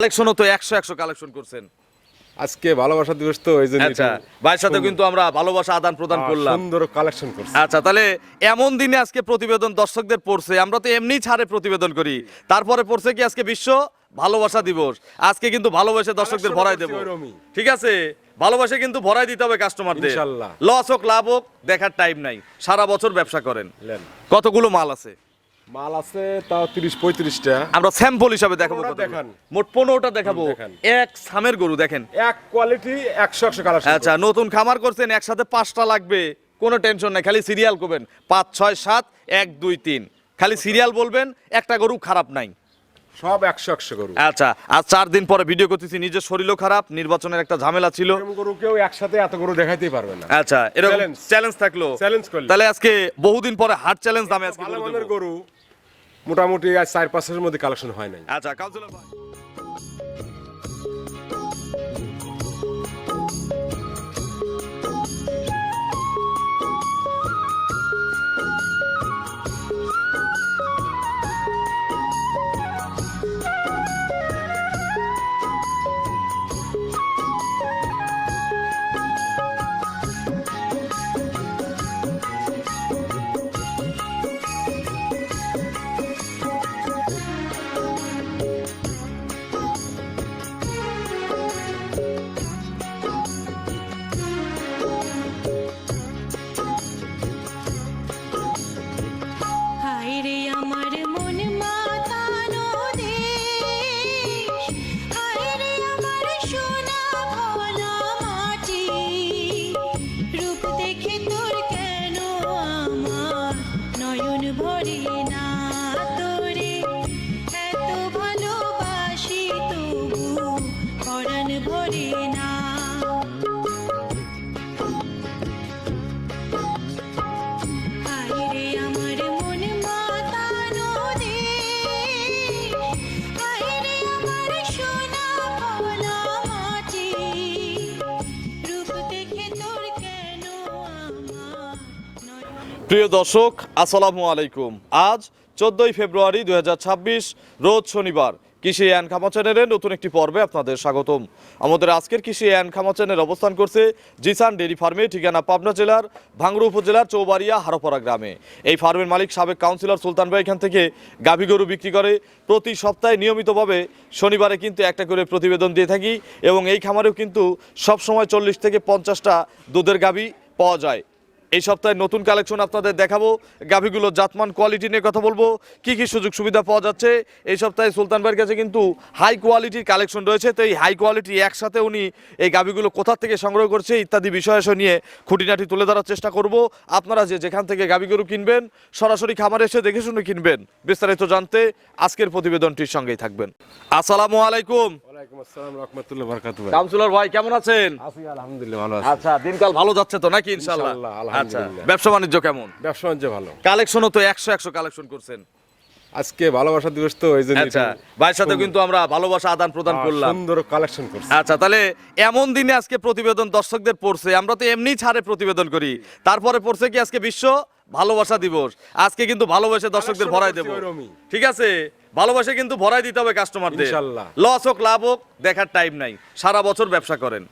কালেকশনও তো 100 কালেকশন করছেন আজকে ভালোবাসা দিবস তো এইজন্য। আচ্ছা, ভাইয়ের সাথে কিন্তু আমরা ভালোবাসা আদান প্রদান করলাম। সুন্দর কালেকশন করছি। আচ্ছা, তাহলে এমন দিনে আজকে প্রতিবেদন দর্শকদের পড়ছে, আমরা তো এমনিই ছাড়ে প্রতিবেদন করি, তারপরে পড়ছে কি আজকে বিশ্ব ভালোবাসা দিবস। আজকে কিন্তু ভালোবেসে দর্শকদের ভরাই দেব, ঠিক আছে? ভালোবাসে কিন্তু ভরাই দিতে হবে কাস্টমারদের। ইনশাআল্লাহ। লস হোক লাভ হোক দেখার টাইম নাই, সারা বছর ব্যবসা করেন। কতগুলো মাল আছে? মাল আছে তাও 30-35টা। আমরা স্যাম্পল হিসাবে দেখাবো। দেখান। মোট 15টা দেখাবো। দেখান। এক সামের গরু দেখেন, এক কোয়ালিটি 100 কালেকশন। আচ্ছা, নতুন খামার করছেন, একসাথে 5টা লাগবে, কোনো টেনশন নাই, খালি সিরিয়াল করবেন 5 6 7 1 2 3, খালি সিরিয়াল বলবেন, একটা গরু খারাপ নাই, সব 100 গরু। আচ্ছা, আজ 4 দিন পরে ভিডিও করতেছি, নিজের শরীরও খারাপ, নির্বাচনের একটা ঝামেলা ছিল। এরকম গরু কেউ একসাথে এত গরু দেখাইতেই পারবে না। আচ্ছা, এরকম চ্যালেঞ্জ থাকলো, চ্যালেঞ্জ করলে তাহলে আজকে বহুদিন পরে হার্ড চ্যালেঞ্জ দামে আজকে ভালো গরু মানের দেবো। গরু মোটামুটি আজ 4-5 মধ্যে কালেকশন হয় নাই। আচ্ছা, কাউন্সিলর ভাই, হায়রে আমার মন মাতানো দেশ, হায়রে আমার সোনা ভোলা মাটি, রূপ দেখে তোর কেন আমার নয়ন ভরে না, তোরে এত ভালোবাসি তবু পরাণ ভরে না। হায়রে আমার মন মাতানো দেশ, হায়রে আমার সোনা ভোলা মাটি, রূপ দেখে তোর কেন আমার নয়ন। প্রিয় দর্শক, আসসালামু আলাইকুম। আজ 14ই ফেব্রুয়ারি 2026, রোজ শনিবার। কৃষি অ্যান্ড খামা চ্যানেলের নতুন একটি পর্বে আপনাদের স্বাগতম। আমাদের আজকের কৃষি অ্যান্ড খামা চ্যানেল অবস্থান করছে জিসান ডেইরি ফার্মে, ঠিকানা পাবনা জেলার ভাঙ্গুড়া উপজেলার চৌবাড়িয়া হারোপাড়া গ্রামে। এই ফার্মের মালিক সাবেক কাউন্সিলর সুলতান ভাই এখান থেকে গাভী গরু বিক্রি করে। প্রতি সপ্তাহে নিয়মিতভাবে শনিবারে কিন্তু একটা করে প্রতিবেদন দিয়ে থাকি, এবং এই খামারেও কিন্তু সবসময় 40 থেকে 50টা দুধের গাভী পাওয়া যায়। এই সপ্তাহে নতুন কালেকশন আপনাদের দেখাবো, গাভীগুলোর জাতমান কোয়ালিটি নিয়ে কথা বলবো, কি কি সুযোগ সুবিধা পাওয়া যাচ্ছে। এই সপ্তাহে সুলতান ভাইয়ের কাছে কিন্তু হাই কোয়ালিটির কালেকশন রয়েছে, তো এই হাই কোয়ালিটি একসাথে উনি এই গাভীগুলো কোথা থেকে সংগ্রহ করছে ইত্যাদি বিষয় নিয়ে খুঁটিনাটি তুলে ধরার চেষ্টা করব। আপনারা যেখান থেকে গাভী গরু কিনবেন, সরাসরি খামারে এসে দেখে শুনে কিনবেন। বিস্তারিত জানতে আজকের প্রতিবেদনটির সঙ্গেই থাকবেন। আসসালামু আলাইকুম। ওয়ালাইকুম আসসালাম রাহমাতুল্লাহি ওয়া বারাকাতুহু। কাউন্সিলর ভাই কেমন আছেন? আছি আলহামদুলিল্লাহ, ভালো আছি। আচ্ছা, দিনকাল ভালো যাচ্ছে তো নাকি? ইনশাআল্লাহ। ইনশাআল্লাহ, আচ্ছা, আলহামদুলিল্লাহ। ব্যবসা বাণিজ্য কেমন? ব্যবসা বাণিজ্য ভালো। কালেকশনও তো 100 কালেকশন করছেন। আজকে ভালোবাসা দিবস তো এইজন্য। আচ্ছা, ভাইয়ের সাথে কিন্তু আমরা ভালোবাসা আদান প্রদান করলাম। সুন্দর কালেকশন করছি। আচ্ছা, তাহলে এমন দিনে আজকে প্রতিবেদন দর্শকদের পড়ছে, আমরা তো এমনিই ছাড়ে প্রতিবেদন করি, তারপরে পড়ছে কি আজকে বিশ্ব ভালোবাসা দিবস। আজকে কিন্তু ভালোবাসে দর্শকদের ভরাই দেব, ঠিক আছে? ভালোবাসে কিন্তু ভরাই দিতে হবে কাস্টমারদের। ইনশাআল্লাহ। লস হোক লাভ হোক দেখার টাইম নাই, সারা বছর ব্যবসা করেন।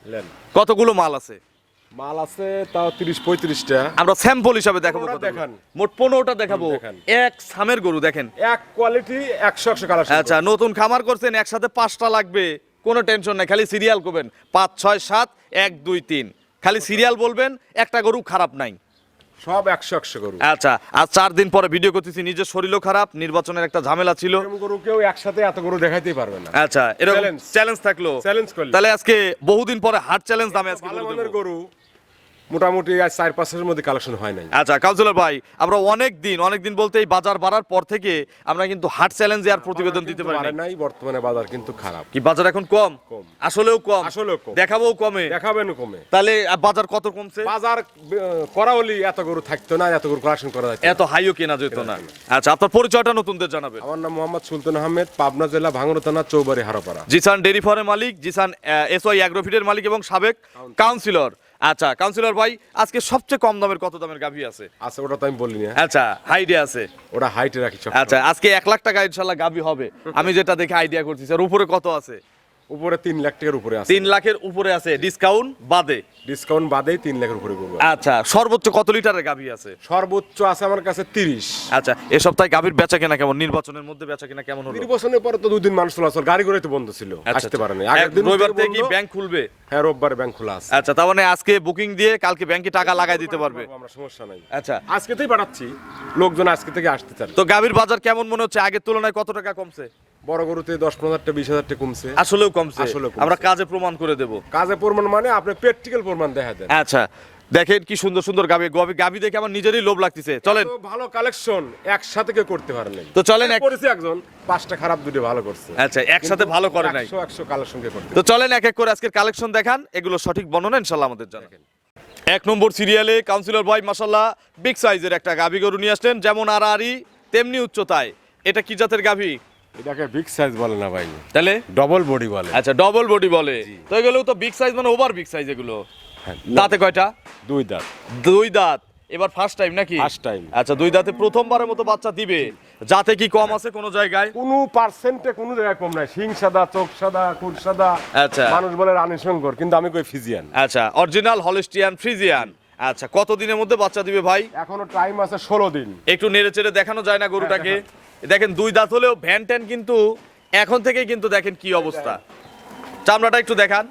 কতগুলো মাল আছে? মাল আছে তাও 30-35টা। আমরা স্যাম্পল হিসাবে দেখাবো। 15টা দেখান। মোট 15টা দেখাবো। দেখান। এক সামের গরু দেখেন, এক কোয়ালিটি 100 কালেকশন। আচ্ছা, নতুন খামার করছেন, একসাথে 5টা লাগবে, কোনো টেনশন নাই, খালি সিরিয়াল করবেন 5 6 7 1 2 3, খালি সিরিয়াল বলবেন, একটা গরু খারাপ নাই, সব 100 গরু। আচ্ছা, আজ 4 দিন পরে ভিডিও করতেছি, নিজের শরীরও খারাপ, নির্বাচনের একটা ঝামেলা ছিল। এরকম গরু কেউ একসাথে এত গরু দেখাইতেই পারবে না। আচ্ছা, এরকম চ্যালেঞ্জ থাকলো, চ্যালেঞ্জ করলে তাহলে আজকে বহুদিন পরে হার্ড চ্যালেঞ্জ দামে আজকে ভালো গরু মানের দেবো। গরু মোটামুটি আজ 4-5 মধ্যে কালেকশন হয় নাই। আচ্ছা, কাউন্সিলর ভাই, আমরা অনেক দিন বলতে এই বাজার বাড়ার পর থেকে আমরা কিন্তু হার্ড চ্যালেঞ্জে আর প্রতিবেদন দিতে পারি পারে না। নাই, বর্তমানে বাজার কিন্তু খারাপ। কি বাজার এখন কম? কম। আসলেও কম। আসলেও কম। দেখাবো কমে। দেখাবেন কমে। তাহলে বাজার কত কমছে? বাজার করা হলি এত গরু থাকতো না, এত গরু কালেকশন করা যায়। এত হাইও কেনা যেত না। আচ্ছা, আপনার পরিচয়টা নতুনদের জানাবেন। আমার নাম মোহাম্মদ সুলতান আহমেদ, পাবনা জেলা ভাঙ্গুড়া থানা চৌবাড়ি হারোপাড়া। জিসান ডেইরি ফার্মের মালিক, জিসান এসওয়াই অ্যাগ্রোফিডের মালিক এবং সাবেক কাউন্সিলর। আচ্ছা, কাউন্সিলর ভাই, আজকে সবচেয়ে কম দামের কত দামের গাভী আছে? আচ্ছা, ওটা তো আমি বলিনি। আচ্ছা, আইডিয়া আছে? ওটা হাইটে রাখি সব। আচ্ছা, আজকে 1 লাখ টাকা ইনশাল্লাহ গাভী হবে, আমি যেটা দেখে আইডিয়া করতেছি। আর উপরে কত আছে? উপরে 3 লাখ টাকার উপরে আছে। 3 লাখের উপরে আছে ডিসকাউন্ট বাদে। ডিসকাউন্ট বাদেই 3 লাখের উপরে গরু আছে। আচ্ছা, সর্বোচ্চ কত লিটারের গাভী আছে? সর্বোচ্চ আছে আমার কাছে 30। আচ্ছা, এ সপ্তাহে গাভীর বেচা কেনা কেমন? নির্বাচনের মধ্যে বেচা কেনা কেমন হলো? নির্বাচনের পরে তো 2 দিন মানুষ চলাচল, গাড়ি ঘোড়া তো বন্ধ ছিল, আসতে পারে না। আগের দিন রবিবার থেকে কি ব্যাংক খুলবে? হ্যাঁ, রোববার ব্যাংক খোলা আছে। আচ্ছা, তার মানে আজকে বুকিং দিয়ে কালকে ব্যাংকে টাকা লাগাই দিতে পারবে। আমরা সমস্যা নাই। আচ্ছা, আজকে থেকেই পাঠাচ্ছি, লোকজন আজকে থেকে আসতে চায়। তো গাভীর বাজার কেমন মনে হচ্ছে? আগের তুলনায় কত টাকা কমছে? বড় গরুতে 10-15 টাকা 20,000 টাকা কমছে। আসলেও কমছে। আসলেও কমছে। আমরা কাজে প্রমাণ করে দেব। কাজে প্রমাণ মানে আপনি প্র্যাকটিক্যাল প্রমাণ দেখা দেন। আচ্ছা, দেখেন কি সুন্দর সুন্দর গাভী দেখে আমার নিজেরই লোভ লাগতেছে। চলেন, তো ভালো কালেকশন একসাথে কেউ করতে পারে নাই। তো চলেন করেছে একজন, 5টা খারাপ, 2টা ভালো করছে। আচ্ছা, একসাথে ভালো করে নাই। 100 কালেকশন কে করতে। তো চলেন এক এক করে আজকের কালেকশন দেখান, এগুলো সঠিক বর্ণনা ইনশাআল্লাহ আমাদের জানাবেন। 1 নম্বর সিরিয়ালে কাউন্সিলর ভাই মাশাআল্লাহ বিগ সাইজের একটা গাভী গরু নিয়ে আসলেন, যেমন আড়াআড়ি তেমনি উচ্চতায়। এটা কি জাতের গাভী? এটাকে বিগ সাইজ বলে না ভাই, তাহলে ডবল বডি বলে। আচ্ছা, ডবল বডি বলে। তো এগুলো তো বিগ সাইজ মানে ওভার বিগ সাইজ এগুলো। হ্যাঁ, দাঁতে কয়টা? 2 দাঁত। 2 দাঁত। এবার ফার্স্ট টাইম নাকি? First time। আচ্ছা, 2 দাঁতে প্রথমবারের মতো বাচ্চা দিবে। যাতে কি কম আছে কোনো জায়গায়? কোনো পার্সেন্টে কোনো জায়গায় কম নাই। শিং সাদা, চোখ সাদা, কুট সাদা। আচ্ছা। মানুষ বলে রানী শঙ্কর, কিন্তু আমি কই ফিজিয়ান। আচ্ছা, অরিজিনাল হলিস্টিয়ান ফ্রিজিয়ান। আচ্ছা, কত দিনের মধ্যে বাচ্চা দিবে ভাই? এখনো টাইম আছে 16 দিন। একটু নেড়ে চেড়ে দেখানো যায় না গরুটাকে? দেখেন 2 দাঁত হলেও ভ্যান ট্যান কিন্তু এখন থেকেই কিন্তু দেখেন কি অবস্থা। চামড়াটা একটু দেখান,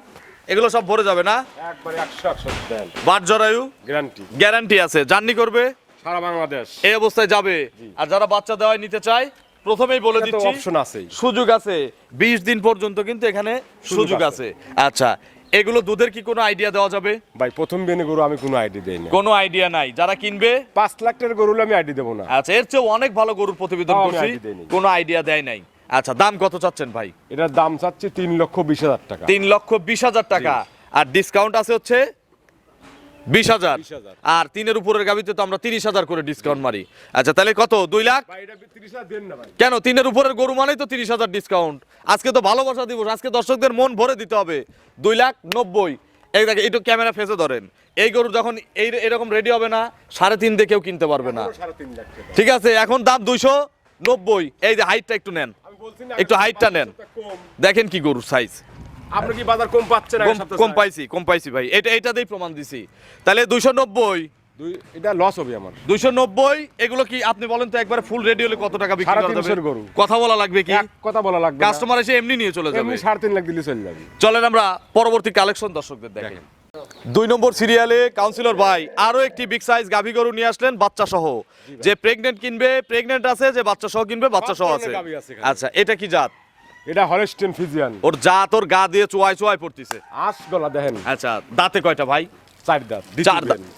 এগুলো সব ভরে যাবে না? একবারে 100 দেন। বাট জরায়ু গ্যারান্টি গ্যারান্টি আছে। জার্নি করবে সারা বাংলাদেশ। এই অবস্থায় যাবে। আর যারা বাচ্চা দেওয়ায় নিতে চায়, প্রথমেই বলে এটা তো দিচ্ছি অপশন আছেই। সুযোগ আছে। 20 দিন পর্যন্ত কিন্তু এখানে সুযোগ আছে। আচ্ছা, এগুলো দুধের কি কোনো আইডিয়া দেওয়া যাবে? ভাই প্রথম বিনে গরু আমি কোনো আইডি দেই না। কোনো আইডিয়া নাই। যারা কিনবে 5 লাখ টাকার গরু হলে আমি আইডি দেব না। আচ্ছা, এর চেয়ে অনেক ভালো গরুর প্রতিবেদন তাও আমি করছি, idea দেইনি। কোনো আইডিয়া দেয় নাই। আচ্ছা, দাম কত চাচ্ছেন ভাই? এটার দাম চাচ্ছি 3,20,000 টাকা। 3,20,000 টাকা। আর ডিসকাউন্ট আছে হচ্ছে 20,000। 20,000 আর 3-এর উপরের গাবিতে তো আমরা 30,000 করে ডিসকাউন্ট মারি। আচ্ছা, তাহলে কত? 2 লাখ? ভাই এটা 30,000 দেন না ভাই। কেন? 3-এর উপরের গরু মানেই তো 30,000 ডিসকাউন্ট। আজকে তো ভালোবাসা দিবস, আজকে দর্শকদের মন ভরে দিতে হবে। 2,90,000। এই দেখেন, একটু ক্যামেরা ফেসে ধরেন। এই গরু যখন এরকম রেডি হবে না, 3.5 দিয়ে কেউ কিনতে পারবে না। 3.5 লাখ টাকা। ঠিক আছে, এখন দাম 290। এই যে হাইটটা একটু নেন, আমি বলছি না একটু হাইটটা নেন। কম। দেখেন কি গরুর সাইজ। আপনি কি বাজার কম পাচ্ছেন? আগের সপ্তাহে কম পাইছি ভাই। এটাতেই প্রমাণ দিছি। তাহলে 290, এটা লস হবে আমার। 290। এগুলো কি আপনি বলেন তো, একবার ফুল রেডি হলে কত টাকা বিক্রি করা 350 যাবে? গরু। কথা বলা লাগবে কি? এক কথা বলা লাগবে না। কাস্টমার এসে এমনি নিয়ে চলে যাবে। এমনি 3.5 লাখ দিলে চলে যাবে। চলেন আমরা পরবর্তী কালেকশন দর্শকদের দেখেন। 2 নম্বর সিরিয়ালে কাউন্সিলর ভাই আরো একটি বিগ সাইজ গাভী গরু নিয়ে আসলেন বাচ্চা সহ। যে প্রেগনেন্ট কিনবে প্রেগনেন্ট আছে, যে বাচ্চা সহ কিনবে বাচ্চা সহ সব আছে। ধরনের গাভী আছে এখানে। আচ্ছা, এটা কি জাত? এটা হলস্টেইন ফিজিয়ান। ওর জাত ওর গা দিয়ে চোয়াই পড়তিছে। আঁশ গলা দেখেন। আচ্ছা, দাঁতে কয়টা ভাই? 4 দাঁত।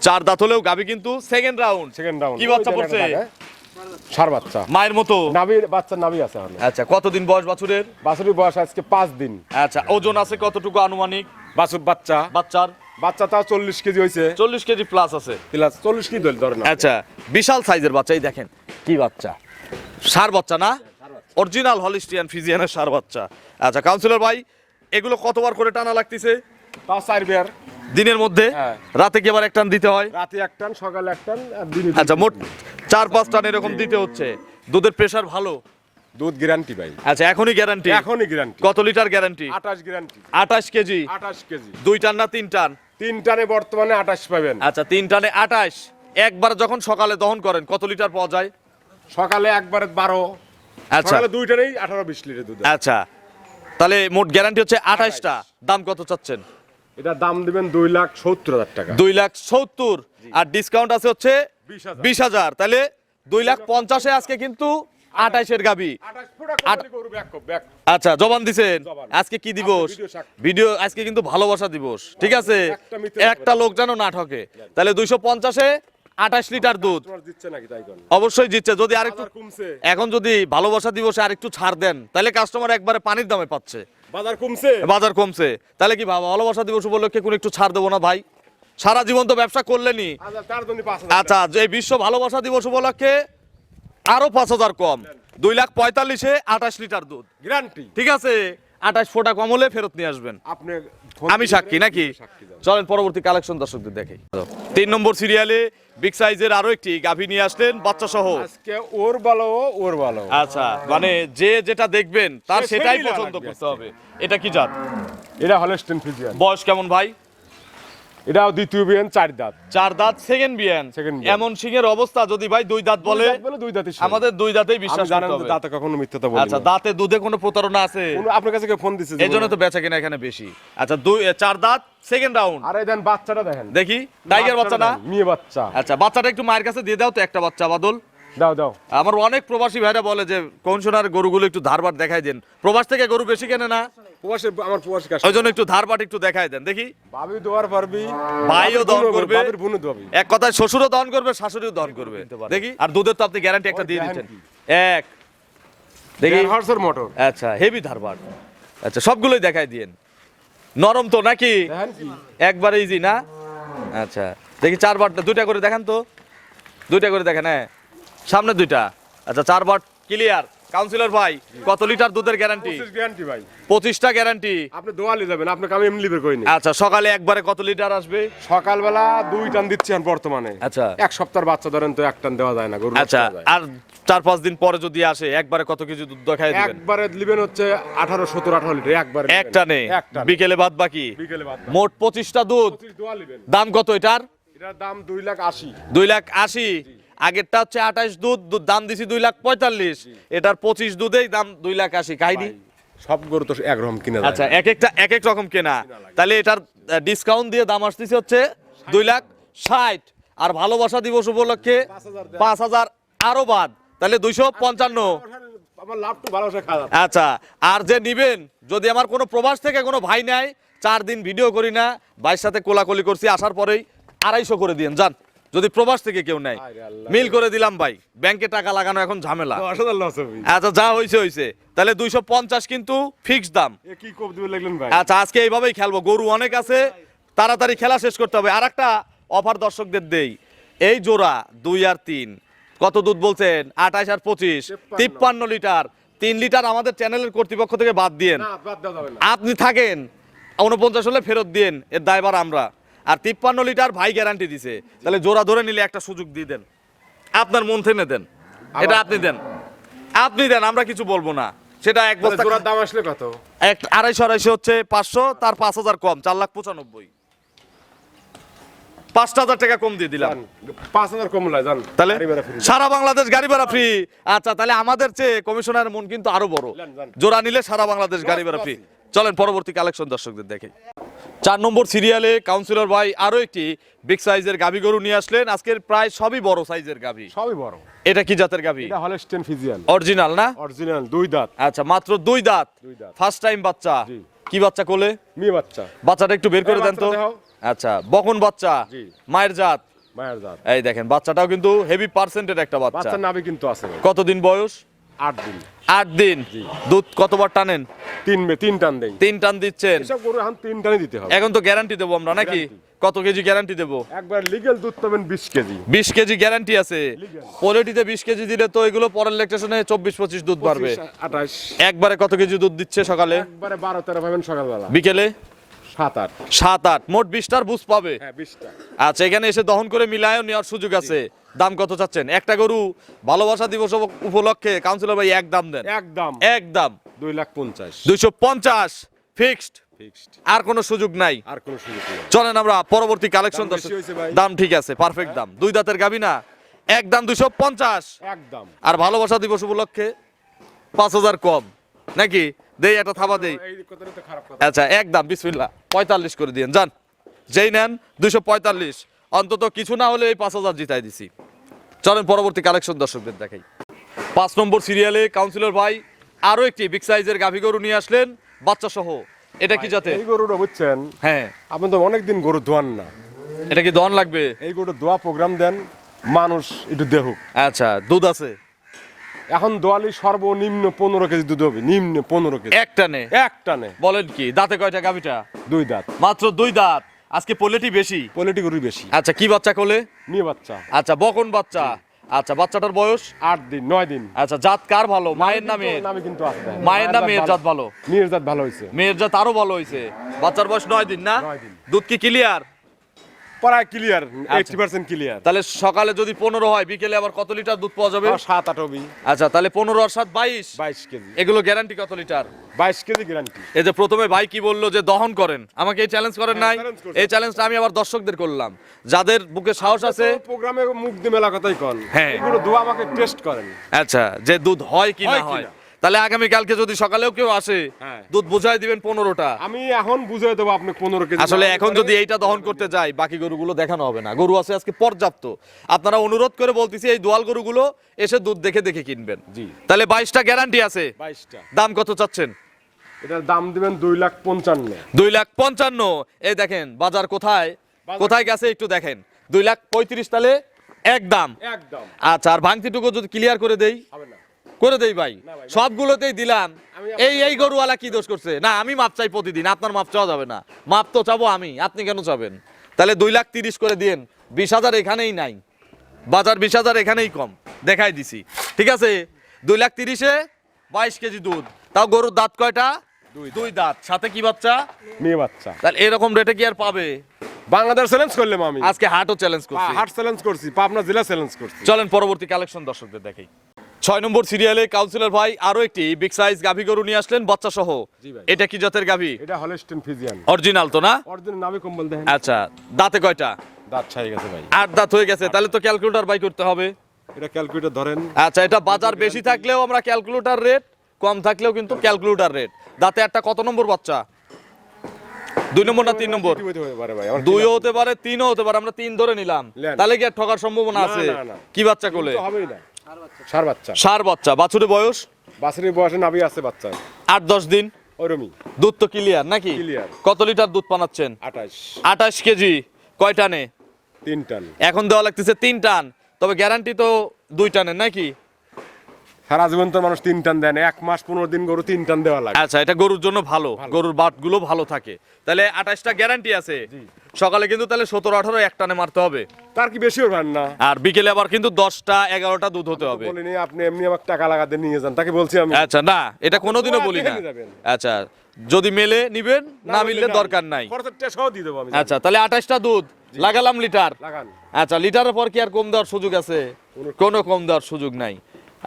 4 দাঁত হলেও গাভী কিন্তু সেকেন্ড রাউন্ড। Second round. কি বাচ্চা পড়ছে? সার বাচ্চা। মায়ের মতো। নাভির বাচ্চা নাভি আছে এখন। আচ্ছা, কতদিন বয়স বাছুরের? বাছুরের বয়স আজকে 5 দিন। আচ্ছা, ওজন আছে কতটুকু আনুমানিক বাছুর বাচ্চা বাচ্চার? তাও 40 কেজি হয়েছে। 40 কেজি প্লাস আছে। প্লাস 40 কেজি ধরে না। আচ্ছা, বিশাল সাইজের বাচ্চা। এই দেখেন কি বাচ্চা, ষাঁড় বাচ্চা না? অরিজিনাল হলিস্টিয়ান ফিজিয়ানের ষাঁড় বাচ্চা। আচ্ছা কাউন্সিলর ভাই, এগুলো কতবার করে টানা লাগতেছে তাও 4 বের দিনের মধ্যে? হ্যাঁ। রাতে কি আবার এক টান দিতে হয়? রাতে 1 টান, সকালে 1 টান, আর দিনে আচ্ছা, মোট 4-5 টান এরকম দিতে হচ্ছে। দুধের প্রেসার ভালো? দুধ গ্যারান্টি ভাই। আচ্ছা, এখনই গ্যারান্টি? এখনই গ্যারান্টি। কত litre guarantee? 28 guarantee. 28 KG. 28 KG. 2 টান না 3 টান? 3 টানে বর্তমানে 28 পাবেন। আচ্ছা, 3 টানে 28। একবার যখন সকালে দহন করেন কত লিটার পাওয়া যায়? সকালে একবারে 12। আচ্ছা সকালে 2 টানেই 18-20 লিটার দুধ। আচ্ছা, তাহলে মোট গ্যারান্টি হচ্ছে 28টা। দাম কত চাচ্ছেন? এটা দাম দিবেন 2,70,000 টাকা। 2,70,000। আর ডিসকাউন্ট আছে হচ্ছে 20,000। 20,000। তাহলে 2,50,000 আজকে কিন্তু 28-এর গাবি। 28 ফুটা করে গরু ব্যাক। আচ্ছা, জবান দিছেন। জবান। আজকে কি দিবস? ভিডিও সাক্ষী। ভিডিও আজকে কিন্তু ভালোবাসা দিবস। ঠিক আছে, একটা মিথ্যে একটা লোক যেন না ঠকে। তাহলে 250-এ 28 লিটার দুধ তোমার দিচ্ছে নাকি তাই কোন? অবশ্যই জিতছে। যদি আরেকটু বাজার কমছে। এখন যদি ভালোবাসা দিবসে আরেকটু ছাড় দেন, তাহলে কাস্টমার একবারে পানির দামে পাচ্ছে। বাজার কমছে। বাজার কমছে, তাহলে কি ভালোবাসা দিবস উপলক্ষে কোনো একটু ছাড় দেবো না ভাই? সারা জীবন তো ব্যবসা করলেনি। আচ্ছা, তার জন্য 5,000। আচ্ছা, যে বিশ্ব ভালোবাসা দিবস উপলক্ষে আরো 5,000 কম। 2,45,000-এ 28 লিটার দুধ। গ্যারান্টি। ঠিক আছে, 28 ফোঁটা কম হলে ফেরত নিয়ে আসবেন। আপনি আমি সাক্ষী নাকি? সাক্ষী দেন। চলেন পরবর্তী কালেকশন দর্শকদের দেখাই। 3 নম্বর সিরিয়ালে বিগ সাইজের আরো একটি গাভী নিয়ে আসলেন বাচ্চা সহ। আজকে ওর ভালো। আচ্ছা, মানে যে যেটা দেখবেন তার সে সেটাই সেটাই পছন্দ লাগবে করতে আজকে। হবে। এটা কি জাত? এটা হলস্টেইন ফ্রিজিয়ান। বয়স কেমন ভাই? এটাও দ্বিতীয় বিয়ান, 4 দাঁত। 4 দাঁত, সেকেন্ড বিয়ান। Second বিয়ান। এমন সিংহের অবস্থা যদি ভাই 2 দাঁত বলে, দুই দাঁতই সই। আমাদের 2 দাঁতেই আমি বিশ্বাস জানেন করতে তো হবে। দাঁতে কখনো মিথ্যাটা বলি আচ্ছা, না। দাঁতে দুধে কোনো প্রতারণা আছে? আপনার কাছে কেউ ফোন দিছে এই জন্য তো বেচা কিনা এখানে বেশি। আচ্ছা, 4 দাঁত, সেকেন্ড রাউন্ড। আরে দেন বাচ্চাটা দেখেন। দেখি টাইগার বাচ্চা না? দেন, মেয়ে বাচ্চা। আচ্ছা, বাচ্চাটা একটু মায়ের কাছে দিয়ে দাও তো, একটা বাচ্চা বাদল। দাও। আমার অনেক প্রবাসী ভাইরা বলে যে কৌশনার গরুগুলো একটু ধারবাট দেখাই দেন। প্রবাস থেকে গরু বেশি কেনে না, আমার প্রবাসী কাজ। ওই জন্য একটু ধারবাট একটু দেখাই দেন দেখি। ভাবি দোয়ার পারবি, ভাইও দহন করবে, ভাবির বোনও দোয়াবি। এক কথায় শ্বশুরও দহন করবে, শাশুড়িও দহন করবে। দেখি, আর দুধের তো আপনি গ্যারান্টি একটা দিয়ে দিচ্ছেন। এক দেখি, হর্সের মোটর। আচ্ছা, হেভি ধারবাট। আচ্ছা, সবগুলোই দেখাই দিয়েন। নরম তো নাকি? দেখেন কি? একবারে ইজি না? আচ্ছা, দেখি 4 বাটটা 2টা করে দেখান তো, 2টা করে দেখেন। হ্যাঁ, সামনে 2টা। আচ্ছা, 4 বাট ক্লিয়ার। কাউন্সিলর ভাই, কত লিটার দুধের গ্যারান্টি? 25 গ্যারান্টি ভাই। 25টা গ্যারান্টি। আপনি দোয়ালি যাবেন, আপনাকে আমি এমনি লিভার কইনি। আচ্ছা, সকালে একবারে কত লিটার আসবে? সকালবেলা 2 টান দিচ্ছি এখন বর্তমানে। আচ্ছা। এক সপ্তাহের বাচ্চা ধরেন তো 1 টান দেওয়া যায় না গরু। আচ্ছা, আর 4-5 দিন পরে যদি আসে একবারে কত কেজি দুধ দেখাই দিবেন? একবারে লিবেন হচ্ছে 18 লিটার একবারে। একটা নেই, একটা বিকেলে বাদ বাকি। বিকেলে বাদ। মোট 25টা দুধ। 25 দোয়া লিবেন। দাম কত এটার? এটার দাম 2,80,000। 2,80,000। আগেরটা হচ্ছে 28 দুধ, দাম দিছি 2,45,000। এটার 25 দুধেই দাম 2,80,000। কাহিনী? সব গরু তো একরকম কিনা যায়। আচ্ছা, এক এক রকম কেনা। তাহলে এটার ডিসকাউন্ট দিয়ে দাম আসতেছে হচ্ছে 2,60,000। আর ভালোবাসা দিবস উপলক্ষে 5,000 আরো বাদ, তাহলে 255। আমার লাভ তো ভালোবাসা খাওয়া। আচ্ছা, আর যে নিবেন, যদি আমার কোনো প্রবাস থেকে কোনো ভাই নাই, 4 দিন ভিডিও করি না, ভাইয়ের সাথে কোলাকুলি করছি, আসার পরেই 250 করে দিয়েন যান। যদি প্রবাস থেকে কেউ নাই, আরে আল্লাহ। মিল করে দিলাম ভাই। ব্যাংকে টাকা লাগানো এখন ঝামেলা। 10,000 লস হবে। আচ্ছা, যা হইছে। তাহলে 250 কিন্তু ফিক্সড দাম। এ কি কোপ দিবে লাগলেন ভাই? আচ্ছা, আজকে এইভাবেই খেলবো, গরু অনেক আছে, তাড়াতাড়ি খেলা শেষ করতে হবে। আর একটা অফার দর্শকদের দেই, এই জোড়া 2 আর 3 কত দুধ বলছেন? 28 আর 25, 53 লিটার। 3 লিটার আমাদের চ্যানেলের কর্তৃপক্ষ থেকে বাদ দিয়েন। না, বাদ দেওয়া যাবে না। আপনি থাকেন 49 হলে ফেরত দিন, এর দায়ভার আমরা। আর 53 লিটার ভাই গ্যারান্টি দিছে, তাহলে জোড়া ধরে নিলে একটা সুযোগ দিয়ে দেন, আপনার মন থেকে দেন। এটা আপনি দেন, আমরা কিছু বলবো না। সেটা এক বস্তা জোড়ার দাম আসলে কত? 250 হচ্ছে 500, তার 5,000 কম, 4,95,000। 5,000 টাকা কম দিয়ে দিলাম। 5,000 কম লাগে জান। তাহলে গাড়ি ভাড়া free। সারা বাংলাদেশ গাড়ি ভাড়া ফ্রি। আচ্ছা, তাহলে আমাদের চেয়ে কমিশনার মন কিন্তু আরো বড়। যান। জোড়া নিলে সারা বাংলাদেশ গাড়ি ভাড়া ফ্রি। চলেন পরবর্তী কালেকশন দর্শকদের দেখে। 4 নম্বর সিরিয়ালে কাউন্সিলর ভাই আরো একটি বিগ সাইজের গাভী গরু নিয়ে আসলেন। আজকের প্রায় সবই বড় সাইজের গাভী। সবই বড়। এটা কি জাতের গাভী? এটা হলস্টেইন ফ্রিজিয়ান। অরিজিনাল না? অরিজিনাল 2 দাঁত। আচ্ছা, মাত্র 2 দাঁত। 2 দাঁত। ফার্স্ট টাইম বাচ্চা। জি। কি বাচ্চা কোলে? মেয়ে বাচ্চা। বাচ্চাটা একটু বের করে দেন তো। বাচ্চাটা দেখাও। আচ্ছা, বকন বাচ্চা। জি। মায়ের জাত। মায়ের দাঁত। এই দেখেন, বাচ্চাটাও কিন্তু হেভি পার্সেন্টের একটা বাচ্চা। বাচ্চার নাভি কিন্তু আছে ভাই। কতদিন বয়স? 8 দিন। 8 দিন। দুধ কতবার টানেন? 3 টান দেই। 3 টান দিচ্ছেন। এসব গরু এখন 3 টানই দিতে হবে। এখন তো গ্যারান্টি দেবো আমরা নাকি? কত কেজি গ্যারান্টি দেবো? একবার লিগ্যাল দুধ পাবেন 20 কেজি। 20 কেজি গ্যারান্টি আছে। Legal। পোলেটিতে 20 কেজি দিলে তো এগুলো পরের ল্যাকটেশনে 24-25 দুধ বাড়বে। 28। একবারে কত কেজি দুধ দিচ্ছে সকালে? একবারে 12-13 পাবেন সকালবেলা। বিকেলে 7-8। 7-8, মোট 20টার বুঝ পাবে। হ্যাঁ 20টা। আচ্ছা, এখানে এসে দহন করে মিলায়ও নেওয়ার সুযোগ আছে। দাম কত চাচ্ছেন? একটা গরু ভালোবাসা দিবস উপলক্ষে কাউন্সিলর ভাই এক দাম দেন। একদম 2,50,000। 250 ফিক্সড, ফিক্সড। আর কোনো সুযোগ নাই। আর কোনো সুযোগ নেই। চলেন আমরা পরবর্তী কালেকশন দাম বেশি হয়েছে ভাই। দাম ঠিক আছে, পারফেক্ট দাম। 2 দাঁতের গাবি না, একদম 250। একদম। আর ভালোবাসা দিবস উপলক্ষে 5,000 কম নাকি? দেই একটা থাবা দেই। এই কথাটা তো খারাপ কথা। আচ্ছা, একদম বিসমিল্লাহ 45 করে দিয়েন যান। যেই নেন 245, অন্তত কিছু না হলে এই 5,000 জিতাই দিছি। চলেন পরবর্তী কালেকশন দর্শকদের দেখাই। 5 নম্বর সিরিয়ালে কাউন্সিলর ভাই আরো একটি বিগ সাইজের গাভী গরু নিয়ে আসলেন বাচ্চা সহ। এটা কি জাতে? এই গরুটা বুঝছেন, হ্যাঁ, আপনি তো অনেকদিন গরু ধোয়ান না। এটা কি দহন লাগবে? এই গরুটা দোয়া প্রোগ্রাম দেন, মানুষ একটু দেখুক। আচ্ছা, দুধ আছে? এখন দোয়ালি সর্বনিম্ন 15 কেজি দুধ হবে। নিম্ন 15 কেজি একটানে? একটানে। বলেন কি? দাঁতে কয়টা গাভীটা? 2 দাঁত। মাত্র 2 দাঁত। আজকে পোলেটি বেশি। কোয়ালিটি গরু বেশি। আচ্ছা, কি বাচ্চা কোলে? মেয়ে বাচ্চা। আচ্ছা, বকন বাচ্চা। আচ্ছা, বাচ্চাটার বয়স 8 দিন 9 দিন। আচ্ছা, জাত কার ভালো, মায়ের না মেয়ের? নামে কিন্তু আছে দেখেন। মায়ের না মেয়ের জাত ভালো? মেয়ের জাত ভালো হইছে। মেয়ের জাত আরো ভালো হয়েছে। বাচ্চার বয়স 9 দিন না? 9 দিন। দুধ কি ক্লিয়ার? প্রায় ক্লিয়ার, 80% ক্লিয়ার। তাহলে সকালে যদি 15 হয়, বিকেলে আবার কত লিটার দুধ পাওয়া যাবে? 7-8 হবি। আচ্ছা, তাহলে 15 আর 7 22। 22 কেজি। এগুলো গ্যারান্টি কত লিটার? 22 KG guarantee. এই যে প্রথমে ভাই কি বললো যে দহন করেন, আমাকে এই চ্যালেঞ্জ করেন নাই? challenge করছি। এই চ্যালেঞ্জটা আমি আবার দর্শকদের করলাম, যাদের বুকে সাহস আছে। প্রোগ্রামে মুখ দিয়ে মেলা কথাই কন। হ্যাঁ। এগুলো দোয়া আমাকে টেস্ট করেন। আচ্ছা, যে দুধ হয় কি না হয় কি হয়। না। তাহলে আগামী কালকে যদি সকালেও কেউ আসে, হ্যাঁ। দুধ বুঝাই দিবেন 15টা। আমি এখন বুঝিয়ে দেবো আপনি 15 কেজি। আসলে এখন যদি এইটা দহন করতে যাই, বাকি গরুগুলো দেখানো হবে না। গরু আছে আজকে পর্যাপ্ত। আপনারা অনুরোধ করে বলতেছি, এই দোয়াল গরুগুলো এসে দুধ দেখে দেখে কিনবেন। জি। তাহলে 22টা গ্যারান্টি আছে। 22টা। দাম কত চাচ্ছেন? এটার দাম দিবেন 2,55,000। 2,55,000। এই দেখেন বাজার কোথায় কোথায় গেছে একটু দেখেন। 2,35,000 তাহলে একদম। একদম আচ্ছা, আর ভাঙতিটুকু যদি ক্লিয়ার করে দেই? হবে না। করে দেই ভাই, ভাই। সবগুলোতেই দিলাম। আমি এই গরুওয়ালা কি দোষ করছে? না, আমি মাপ চাই প্রতিদিন, আপনার মাপ চাওয়া যাবে না। মাপ তো চাবো আমি, আপনি কেন চাবেন? তাহলে 2,30,000 করে দিন। 20,000 এখানেই নাই, বাজার 20,000 এখানেই কম, দেখাই দিছি। ঠিক আছে, 2,30,000-এ 22 কেজি দুধ। তাও গরুর দাঁত কয়টা? দুই দাঁত, সাথে কি বাচ্চা? মেয়ে বাচ্চা। তাহলে এরকম রেটে কি আর পাবে? বাংলাদেশ চ্যালেঞ্জ করলাম আমি। আজকে হাটও চ্যালেঞ্জ করছি। হাট চ্যালেঞ্জ করছি, পাবনা জেলা চ্যালেঞ্জ করছি। চলেন পরবর্তী কালেকশন দর্শকদের দেখাই। 6 নম্বর সিরিয়ালে কাউন্সিলর ভাই আরো একটি বিগ সাইজ গাভী গরু নিয়ে আসলেন বাচ্চা সহ। জি ভাই। এটা কি জাতের গাভী? এটা হলস্টেইন ফ্রিজিয়ান। অরিজিনাল তো না? অরিজিনাল নামে কম্বল দেখেন। আচ্ছা, দাঁতে কয়টা? দাঁত ছাই গেছে ভাই। 8 দাঁত হয়ে গেছে, তাহলে তো ক্যালকুলেটর বাই করতে হবে। এটা ক্যালকুলেটর ধরেন। আচ্ছা, এটা বাজার বেশি থাকলেও আমরা ক্যালকুলেটর রেট, কম থাকলেও কিন্তু ক্যালকুলেটর রেট। দাঁতে একটা কত নম্বর বাচ্চা? 2 নম্বর না 3 নম্বর? হতে পারে ভাই। আমার 2ও হতে পারে, 3ও হতে পারে। আমরা 3 ধরে নিলাম। নেন। তাহলে কি আর ঠকার সম্ভাবনা না, আছে? না, না। কি বাচ্চা কোলে? তো হবেই না। সার বাচ্চা। সার বাচ্চা। বাছুরের বয়স বাছুরের বয়সে নাভি আছে বাচ্চা। 8-10 দিন। ওরমি। দুধ তো ক্লিয়ার নাকি? Clear। কত লিটার দুধ পানাচ্ছেন? 28। 28 কেজি। কয় টানে? 3 টান। এখন দেওয়া লাগতেছে 3 টান, তবে গ্যারান্টি তো 2 টানের নাকি? সারা জীবন তো মানুষ 3 টান দেন, 1 মাস 15 দিন গরু 3 টান দেওয়া লাগে। আচ্ছা, এটা গরুর জন্য ভালো, গরুর বাটগুলো ভালো থাকে। তাহলে 28টা গ্যারান্টি আছে। সকালে কিন্তু তাহলে 17-18 এক টানে মারতে হবে। তার কি বেশি হবে না? আর বিকেলে আবার কিন্তু 10টা-11টা দুধ হতে হবে। বলিনি আপনি এমনি আমাকে টাকা লাগাতে নিয়ে যান, তাকে বলছি আমি। আচ্ছা, না এটা কোনোদিনও বলি না। দেখে যাবেন। আচ্ছা, যদি মেলে নিবেন, না মিললে দরকার নাই। খরচের টাকা সহ দিয়ে দেবো আমি। আচ্ছা, তাহলে 28টা দুধ লাগালাম লিটার। লাগান। আচ্ছা, লিটারের পর কি আর কম দেওয়ার সুযোগ আছে? কোনো কম দেওয়ার সুযোগ নাই।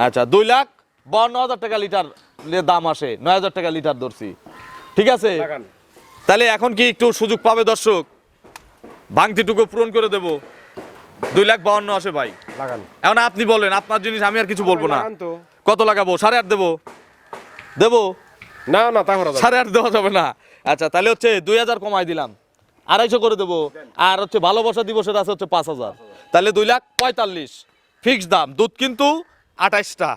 আচ্ছা, 2,52,000 টাকা লিটার দাম আসে, 9,000 টাকা লিটার ধরছি। ঠিক আছে, লাগান। তাহলে এখন কি একটু সুযোগ পাবে দর্শক? ভাঙতিটুকু পূরণ করে দেবো। 2,52,000 আসে ভাই। লাগান। এখন আপনি বলেন, আপনার জিনিস, আমি আর কিছু বলবো না। লাগান তো। কত লাগাবো? 8.5 দেবো? দেবো? না না, তা করা যাবে না। 8.5 দেওয়া যাবে না। আচ্ছা, তাহলে হচ্ছে 2,000 কমাই দিলাম, 250 করে দেবো। আর হচ্ছে ভালোবাসা দিবসের আছে হচ্ছে 5,000, তাহলে 2,45,000 ফিক্স দাম। দুধ কিন্তু 28টা।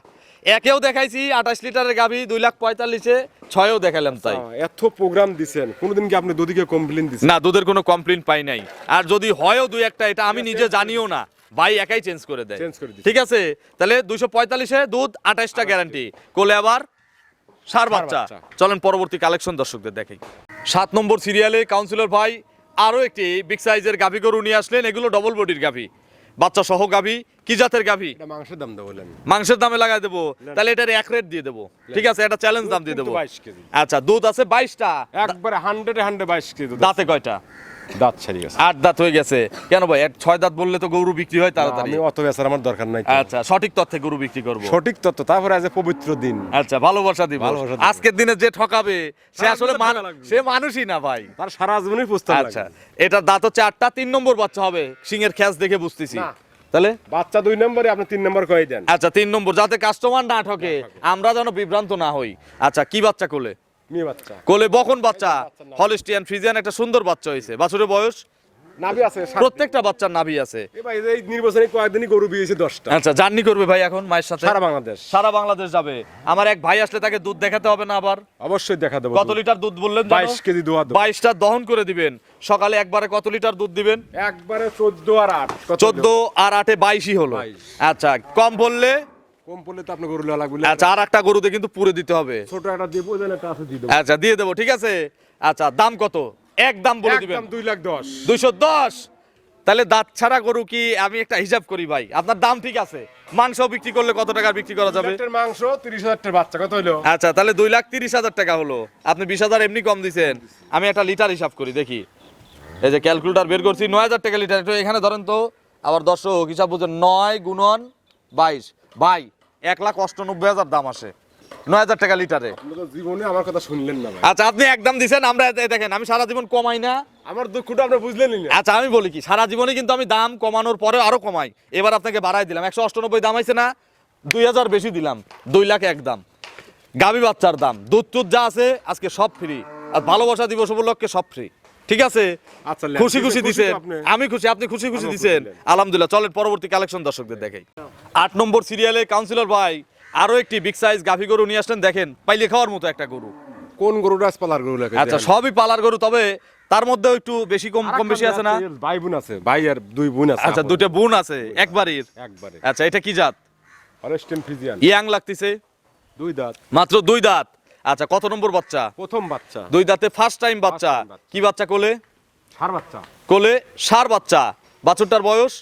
একেও দেখাইছি 28 লিটারের গাভী, 2,45,000-এ 6ও দেখালাম। তাই এত প্রোগ্রাম দিছেন, কোনোদিন কি আপনি দুদিকে কমপ্লেইন দিছেন? না, দুধের কোনো কমপ্লেইন পাই নাই। আর যদি হয়ও 2-1টা, এটা আমি নিজে জানিও না, ভাই একাই চেঞ্জ করে দেয়। চেঞ্জ করে দিছে। ঠিক আছে, তাহলে 245-এ দুধ, 28টা গ্যারান্টি। কোলে আবার সার বাচ্চা। বাচ্চা। চলেন পরবর্তী কালেকশন দর্শকদের দেখাই। 7 নম্বর সিরিয়ালে কাউন্সিলর ভাই আরো একটি বিগ সাইজের গাভী গরু নিয়ে আসলেন। এগুলো ডবল বডির গাভী, বাচ্চা সহ গাভী। কি জাতের গাভী? এটা মাংসের দাম দাও বলেন। মাংসের দামে লাগাই দেবো, তাহলে এটার 1 রেট দিয়ে দেবো। ঠিক আছে, এটা চ্যালেঞ্জ দাম দিয়ে দেবো। 22 কেজি। আচ্ছা, দুধ আছে 22টা। একবারে 100-122 কেজি দুধ। দাঁতে কয়টা? দাঁত ছাড়ি গেছে। 8 দাঁত হয়ে গেছে। কেন ভাই, 6 দাঁত বললে তো গরু বিক্রি হয় তাড়াতাড়ি। আমি অত বেচার আমার দরকার নাই তো। আচ্ছা, সঠিক তথ্যে গরু বিক্রি করব। সঠিক তথ্য। তারপরে আজ পবিত্র দিন। আচ্ছা, ভালোবাসা দিব। ভালোবাসা দিবস। আজকের দিনে যে ঠকাবে সে সারা আসলে জীবন ঠকা লাগবে। সে মানুষই না ভাই। তার সারা জীবনই পুষতে আচ্ছা, লাগবে। এটার দাঁত হচ্ছে 8টা, 3 নম্বর বাচ্চা হবে। সিংয়ের খ্যাস দেখে বুঝতেছি। না। তাহলে বাচ্চা 2 নম্বরে, আপনি 3 নম্বর কয়ে দেন। আচ্ছা, 3 নম্বর, যাতে কাস্টমার না ঠকে, আমরা যেন বিভ্রান্ত না হই। আচ্ছা, কি বাচ্চা কোলে? মেয়ে বাচ্চা। কোলে বকন বাচ্চা, হলস্টিয়ান ফ্রিজিয়ান, একটা সুন্দর বাচ্চা হয়েছে। বাছুরের বয়স? নাভি আছে। প্রত্যেকটা বাচ্চার নাভি আছে। এই নির্বাচনে কয়েকদিনই গরু বিয়েছে 10টা। আচ্ছা, জার্নি করবে ভাই এখন মায়ের সাথে? সারা বাংলাদেশ। সারা বাংলাদেশ যাবে। আমার এক ভাই আসলে তাকে দুধ দেখাতে হবে না আবার? অবশ্যই দেখা দেবো। কত লিটার দুধ বললেন? 22 কেজি দোয়া দেবো। 22টা দহন করে দিবেন। সকালে একবারে কত লিটার দুধ দিবেন? একবারে 14 আর 8। 14 আর 8-এ 22ই হলো। 22 আচ্ছা, কম বললে? কম পড়লে তো আপনি গরু লেওয়া লাগবে। আচ্ছা, আর একটা গরুতে কিন্তু পুরে দিতে হবে। ছোট একটা দেবো, দেন একটা আছে দিয়ে দেবো। আচ্ছা, দিয়ে দেবো। ঠিক আছে। আচ্ছা, দাম কত? এক দাম বলে দিবেন। একদম 2,10,000। 210। তাহলে দাঁত ছাড়া গরু কি আমি একটা হিসাব করি ভাই, আপনার দাম ঠিক আছে, মাংস বিক্রি করলে কত টাকা বিক্রি করা যাবে? লিটার মাংস 30,000 টাকার বাচ্চা কত হলো? আচ্ছা তাহলে 2,30,000 টাকা হলো, আপনি 20,000 এমনি কম দিছেন। আমি একটা লিটার হিসাব করি দেখি, এই যে ক্যালকুলেটর বের করছি, 9,000 টাকা লিটার। একটু এখানে ধরেন তো, আবার দর্শক হিসাব বুঝেন, 9 গুণন 22 ভাই 1,98,000 দাম আসে 9,000 টাকা লিটারে। আপনি তো জীবনে আমার কথা শুনলেন না ভাই। আচ্ছা আপনি একদম দিছেন, আমরা দেখেন আমি সারা জীবন কমাই না। আমার দুঃখটা আপনি বুঝলেনই না। আচ্ছা আমি বলি কি, সারা জীবনে কিন্তু আমি দাম কমানোর পরে আরো কমাই, এবার আপনাকে বাড়াই দিলাম, 198 দাম হয়েছে না, 2,000 বেশি দিলাম, 2 লাখ এক দাম। গাভী বাচ্চার দাম, দুধ টুধ যা আছে আজকে সব ফ্রি, আর ভালোবাসা দিবস উপলক্ষে সব ফ্রি, ঠিক আছে? আচ্ছা, খুশি খুশি দিছেন, আপনি? আমি খুশি, আপনি খুশি খুশি আমিও দিছেন, খুশি। আলহামদুলিল্লাহ। চলেন পরবর্তী কালেকশন দর্শকদের দেখাই। 8 নম্বর সিরিয়ালে কাউন্সিলর ভাই আরো একটি বিগ সাইজ গাভী গরু নিয়ে আসলেন, দেখেন পাইলে খাওয়ার মতো একটা গরু। কোন গরুটা পালার গরু লাগে? আচ্ছা সবই পালার গরু, তবে তার মধ্যেও একটু বেশি কম বেশি আছে না? ভাই বোন আছে, ভাই আর 2 বোন আছে। আচ্ছা দুটো বোন আছে একবারের। একবারে আচ্ছা এটা কি জাত? হলস্টেইন ফ্রিজিয়ান, ইয়াং লাগতেছে, 2 দাঁত, মাত্র 2 দাঁত। আচ্ছা কত নম্বর বাচ্চা? প্রথম বাচ্চা, 2 দাঁতে ফার্স্ট টাইম বাচ্চা। time বাচ্চা। কি বাচ্চা? কোলে? সার বাচ্চা। কোলে সার বাচ্চা। বাছুরটার বয়স?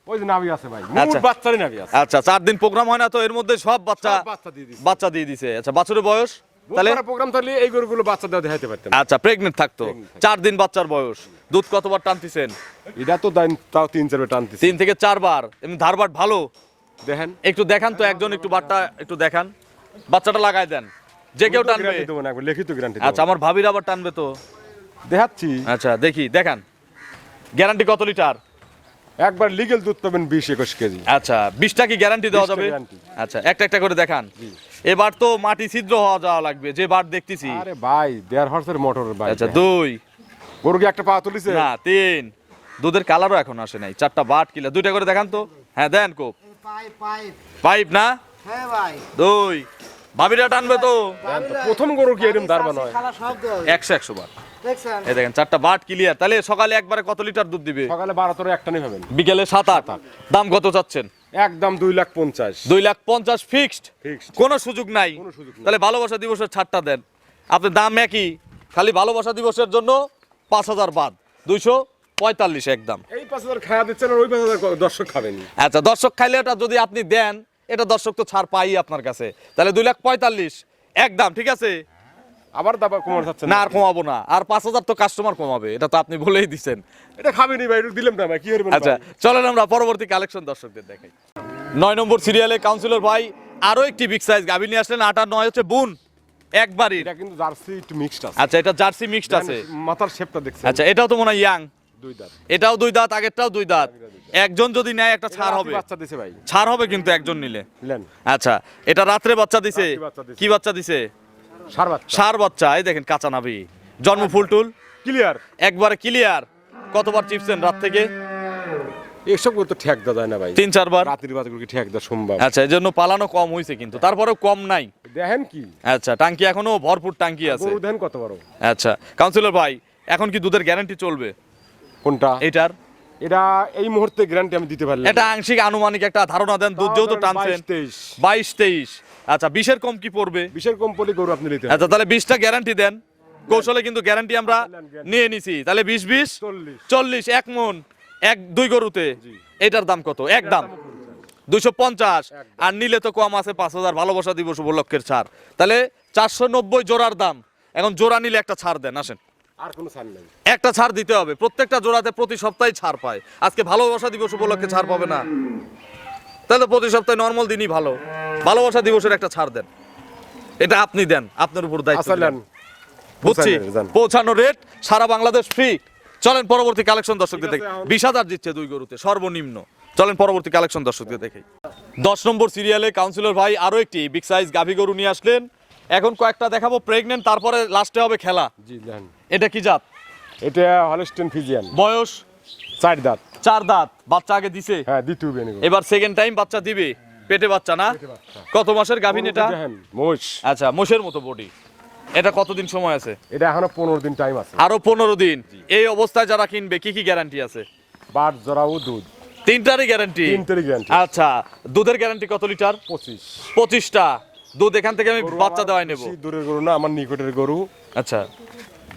ওই যে নাভি আছে ভাই, আচ্ছা। মূল বাচ্চারই নাভি আছে। আচ্ছা 4 দিন প্রোগ্রাম হয় না তো, এর মধ্যে সব বাচ্চা সব বাচ্চা দিয়ে দিছে। বাচ্চা দিয়ে দিছে। আচ্ছা বাছুরের বয়স? তাহলে তাহলে প্রোগ্রাম থাকলে এই গরুগুলো বাচ্চা দেওয়া দেখাইতে পারতেন। আচ্ছা প্রেগনেন্ট থাকতো, 4 দিন বাচ্চার বয়স। দুধ কতবার টানতেছেন? এটা তো তাও 3-4 বার টানতেছে। 3 থেকে 4 বার। এমনি ধারবাট ভালো? দেখেন একটু দেখান তো, একজন একটু বাটটা একটু দেখান, বাচ্চাটা লাগাই দেন, যে কেউ টানবে। গ্যারান্টি দেবো না, একবার লিখিত গ্যারান্টি দেবো। আচ্ছা আমার ভাবির আবার টানবে তো, দেখাচ্ছি। আচ্ছা দেখি দেখান, গ্যারান্টি কত লিটার? একবার লিগ্যাল দুধ পাবেন 20-21 কেজি। আচ্ছা 20টা কি গ্যারান্টি দেওয়া 20টা যাবে? guarantee। আচ্ছা একটা একটা করে দেখান। এবার তো মাটি ছিদ্র হওয়া যাওয়া লাগবে, যে বার দেখতেছি। আরে ভাই 1.5 হর্সের মোটর ভাই। আচ্ছা 2, গরু কি একটা পা তুলিছে? না 3, দুধের কালারও এখন আসে নাই, 4টা বাট কিলা, 2টা করে দেখান তো। হ্যাঁ দেন কোপ, পাইপ না? হ্যাঁ ভাই, 2, ভাবিরা টানবে তো প্রথম গরু কি এরকম দারবা নয়? খালা সব দেয় 100 বার। দেখছেন? এই দেখেন 4টা বাট ক্লিয়ার। তাহলে সকালে একবারে কত লিটার দুধ দিবে? সকালে 12 একটা নিয়ে পাবেন। বিকেলে 7-8। দাম কত চাচ্ছেন? একদম 2,50,000। 2,50,000 ফিক্সড, Fixed। কোনো সুযোগ নাই। কোনো সুযোগ নাই। তাহলে ভালোবাসা দিবসের ছাড়টা দেন, আপনার দাম একই, খালি ভালোবাসা দিবসের জন্য 5,000 বাদ, 245 একদম। এই 5,000 খাওয়া দিচ্ছেন আর ওই 5,000 দর্শক খাবেন। আচ্ছা দর্শক খাইলে এটা যদি আপনি দেন, এটা দর্শক তো ছাড় পাই আপনার কাছে, তাহলে 2,45,000 একদম, ঠিক আছে? আবার দাবা কমার যাচ্ছে না আর কমাবো না, আর 5,000 তো কাস্টমার কমাবে, এটা তো আপনি বলেই দিচ্ছেন। এটা খাবেনি ভাই, এটা দিলাম না ভাই, কি করবেন? আচ্ছা চলেন আমরা পরবর্তী কালেকশন দর্শকদের দেখাই। 9 নম্বর সিরিয়ালে কাউন্সিলর ভাই আরো একটি বিগ সাইজ গাভী নিয়ে আসলেন। 8 আর 9 হচ্ছে বুন একবারই। এটা কিন্তু জার্সি একটু মিক্সড আছে। আচ্ছা এটা জার্সি মিক্সড আছে। মাথার শেপটা দেখছেন? আচ্ছা এটাও তো মনে হয় ইয়াং, 2 দাঁত। এটাও 2 দাঁত, আগেরটাও 2 দাঁত। একজন যদি নেয় একটা ছাড় হবে, বাচ্চা দিছে ভাই। ছাড় হবে কিন্তু একজন নিলে। নিলেন আচ্ছা এটা রাত্রে বাচ্চা দিছে। রাত্রে বাচ্চা দিছে। কি বাচ্চা দিছে? সার বাচ্চা। সার বাচ্চা। এই দেখেন কাঁচা নাভি, জন্ম ফুল টুল ক্লিয়ার। একবারে ক্লিয়ার। কতবার চিপছেন রাত থেকে? এসব তো ঠেক দেওয়া যায় না ভাই। 3-4 বার। রাতের বাজগুলো কি ঠেক দেওয়া সম্ভব? আচ্ছা এই জন্য পালানো কম হয়েছে, কিন্তু তারপরেও কম নাই। দেখেন কি আচ্ছা টাঙ্কি এখনো ভরপুর টাঙ্কি আছে। গরু দেখেন কত বড়। আচ্ছা কাউন্সিলর ভাই এখন কি দুধের গ্যারান্টি চলবে কোনটা? এটার? এটা এই মুহূর্তে গ্যারান্টি আমি দিতে পারলাম। এটা আংশিক আনুমানিক একটা ধারণা দেন, দুধ যেহেতু টানছেন। 22-23। আচ্ছা 20-এর কম কি পড়বে? 20-এর কম পড়লে গরু আপনি নিতে আচ্ছা তাহলে 20টা গ্যারান্টি দেন, কৌশলে কিন্তু গ্যারান্টি আমরা নিয়ে নিছি। তাহলে 20-20 40 এক মন, 1-2 গরুতে। এটার দাম কত? একদম 250। আর নিলে তো কম আছে 5,000 ভালোবাসা দিবস উপলক্ষের ছাড়, তাহলে 490 জোড়ার দাম। এখন জোড়া নিলে একটা ছাড় দেন, আসেন। আর কোনো ছাড় নেই। একটা ছাড় দিতে হবে, প্রত্যেকটা জোড়াতে প্রতি সপ্তাহে ছাড় পায়। আজকে ভালোবাসা দিবস উপলক্ষে ছাড় পাবে না, তাহলে প্রতি সপ্তাহে নর্মাল দিনই ভালো। ভালোবাসা দিবসের একটা ছাড় দেন, এটা আপনি দেন, আপনার উপর দায়িত্ব আসলেন দিলাম। বুঝছি, পৌঁছানো রেট সারা বাংলাদেশ ফ্রি। চলেন পরবর্তী কালেকশন দর্শকদের দেখি। 20,000 দিচ্ছে 2 গরুতে সর্বনিম্ন। চলেন পরবর্তী কালেকশন দর্শকদের দেখি। 10 নম্বর সিরিয়ালে কাউন্সিলর ভাই আরো একটি বিগ সাইজ গাভী গরু নিয়ে আসলেন। এখন কয়েকটা দেখাবো প্রেগনেন্ট, তারপরে লাস্টে হবে খেলা। জি জান। এটা কি জাত? এটা হলস্টেইন ফ্রিজিয়ান, বয়স? 4 দাঁত। 4 দাঁত। বাচ্চা আগে দিছে? হ্যাঁ দিতে হবে না। এবার সেকেন্ড টাইম বাচ্চা দিবে। পেটে বাচ্চা না? কত মাসের গাভীন এটা? দেখেন মোষ। আচ্ছা মোষের মতো বডি। এটা কতদিন সময় আছে? এটা এখনো 15 দিন টাইম আছে। আরো 15 দিন। এই অবস্থায় যারা কিনবে কি কি গ্যারান্টি আছে? বাট জরাও দুধ। 3টারই গ্যারান্টি? 3টারই গ্যারান্টি। আচ্ছা দুধের গ্যারান্টি কত লিটার? 25। 25টা দুধ এখান থেকে আমি বাচ্চা দেওয়াই নেব। বেশি দূরের গরু না, আমার নিকটের গরু। আচ্ছা